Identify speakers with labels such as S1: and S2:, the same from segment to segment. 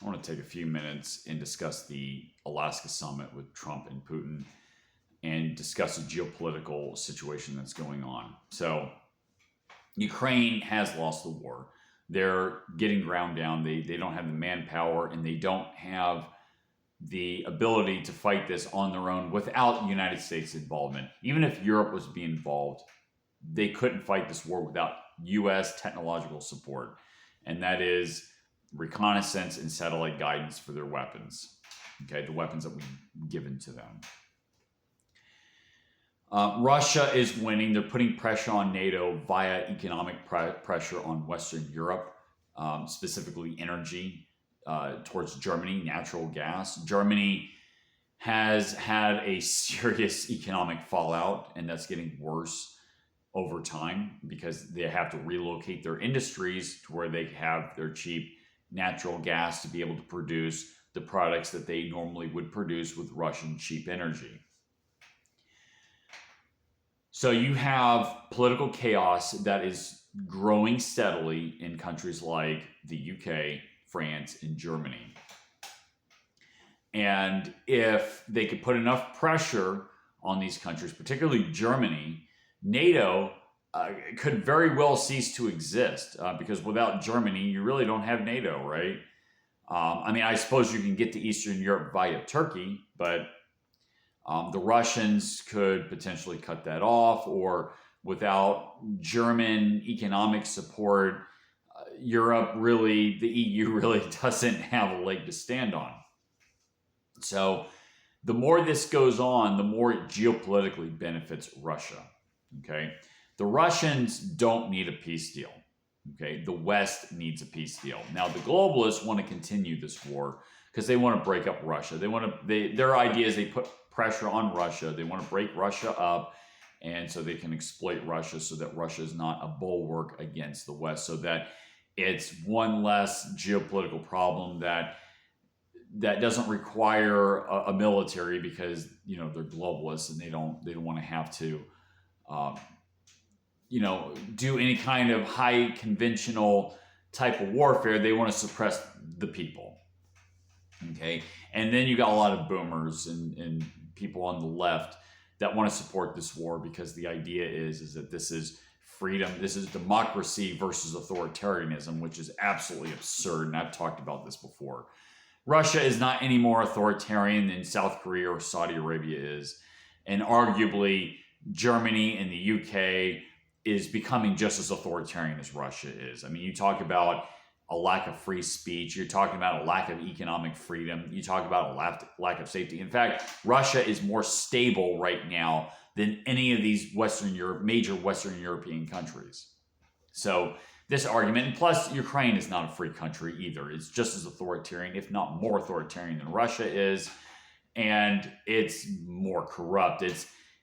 S1: I want to take a few minutes and discuss the Alaska summit with Trump and Putin and discuss the geopolitical situation that's going on. So, Ukraine has lost the war. They're getting ground down. They don't have the manpower and they don't have the ability to fight this on their own without United States involvement. Even if Europe was being involved, they couldn't fight this war without U.S. technological support. And that is reconnaissance and satellite guidance for their weapons. Okay, the weapons that we've given to them. Russia is winning. They're putting pressure on NATO via economic pressure on Western Europe, specifically energy, towards Germany, natural gas. Germany has had a serious economic fallout, and that's getting worse over time because they have to relocate their industries to where they have their cheap natural gas to be able to produce the products that they normally would produce with Russian cheap energy. So you have political chaos that is growing steadily in countries like the UK, France, and Germany. And if they could put enough pressure on these countries, particularly Germany, NATO could very well cease to exist because without Germany, you really don't have NATO, right? I mean, I suppose you can get to Eastern Europe via Turkey, but the Russians could potentially cut that off, or without German economic support, Europe really, the EU really doesn't have a leg to stand on. So the more this goes on, the more it geopolitically benefits Russia. Okay, the Russians don't need a peace deal. Okay, the West needs a peace deal. Now the globalists want to continue this war because they want to break up Russia. Their idea is they put pressure on Russia. They want to break Russia up, and so they can exploit Russia so that Russia is not a bulwark against the West, so that it's one less geopolitical problem that doesn't require a military because they're globalists and they don't want to have to do any kind of high conventional type of warfare. They want to suppress the people. Okay, and then you got a lot of boomers and people on the left that want to support this war because the idea is that this is freedom, this is democracy versus authoritarianism, which is absolutely absurd. And I've talked about this before. Russia is not any more authoritarian than South Korea or Saudi Arabia is, and arguably Germany and the UK is becoming just as authoritarian as Russia is. I mean, you talk about a lack of free speech. You're talking about a lack of economic freedom. You talk about a lack of safety. In fact, Russia is more stable right now than any of these major Western European countries. So this argument, and plus Ukraine is not a free country either. It's just as authoritarian, if not more authoritarian than Russia is. And it's more corrupt.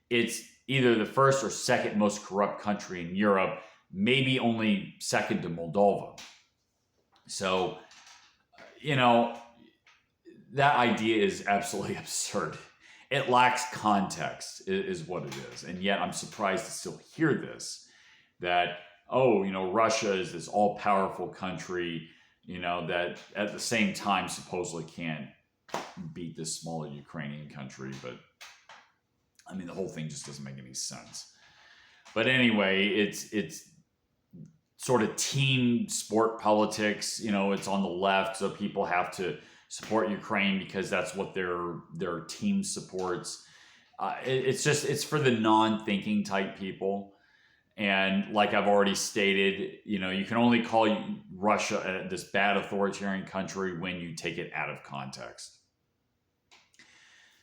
S1: It's either the first or second most corrupt country in Europe, maybe only second to Moldova. So, that idea is absolutely absurd. It lacks context, is what it is. And yet I'm surprised to still hear this, that, Russia is this all-powerful country, that at the same time supposedly can't beat this smaller Ukrainian country. But, I mean, the whole thing just doesn't make any sense. But anyway, it's sort of team sport politics. It's on the left, so people have to support Ukraine because that's what their team supports. It's for the non-thinking type people. And like I've already stated, you can only call Russia this bad authoritarian country when you take it out of context.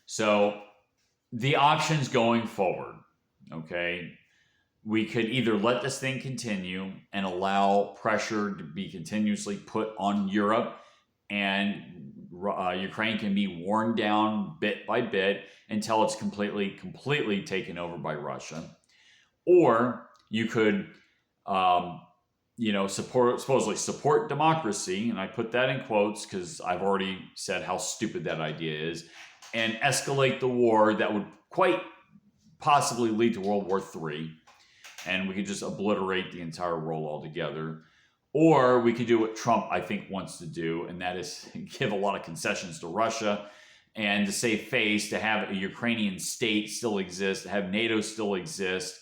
S1: So the options going forward, okay, we could either let this thing continue and allow pressure to be continuously put on Europe, and Ukraine can be worn down bit by bit until it's completely taken over by Russia. Or you could, supposedly support democracy, and I put that in quotes because I've already said how stupid that idea is, and escalate the war that would quite possibly lead to World War III. And we could just obliterate the entire world altogether. Or we could do what Trump, I think, wants to do, and that is give a lot of concessions to Russia and to save face, to have a Ukrainian state still exist, to have NATO still exist,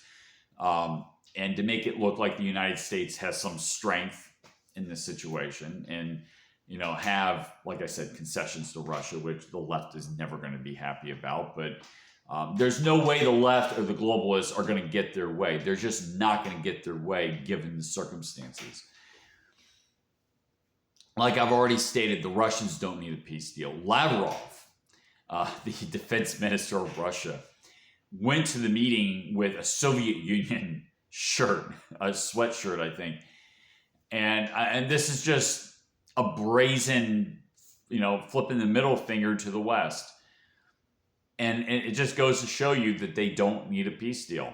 S1: and to make it look like the United States has some strength in this situation, and have, like I said, concessions to Russia, which the left is never going to be happy about. But there's no way the left or the globalists are going to get their way. They're just not going to get their way given the circumstances. Like I've already stated, the Russians don't need a peace deal. Lavrov, the defense minister of Russia, went to the meeting with a Soviet Union shirt, a sweatshirt, I think. And this is just a brazen, flipping the middle finger to the West. And it just goes to show you that they don't need a peace deal.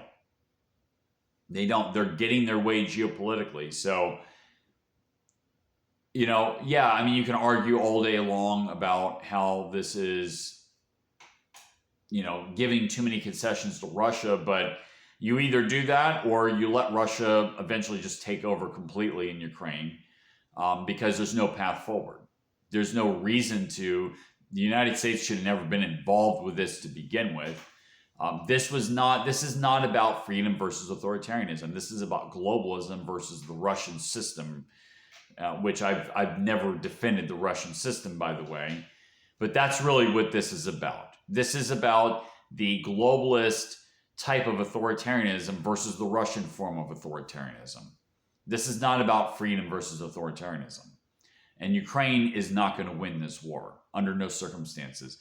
S1: They don't. They're getting their way geopolitically. So, yeah, I mean, you can argue all day long about how this is, giving too many concessions to Russia, but you either do that or you let Russia eventually just take over completely in Ukraine, because there's no path forward. There's no reason to. The United States should have never been involved with this to begin with. This is not about freedom versus authoritarianism. This is about globalism versus the Russian system, which I've never defended the Russian system, by the way. But that's really what this is about. This is about the globalist type of authoritarianism versus the Russian form of authoritarianism. This is not about freedom versus authoritarianism. And Ukraine is not going to win this war under no circumstances,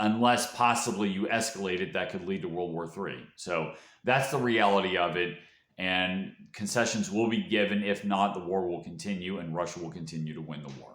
S1: unless possibly you escalate it. That could lead to World War III. So that's the reality of it. And concessions will be given. If not, the war will continue and Russia will continue to win the war.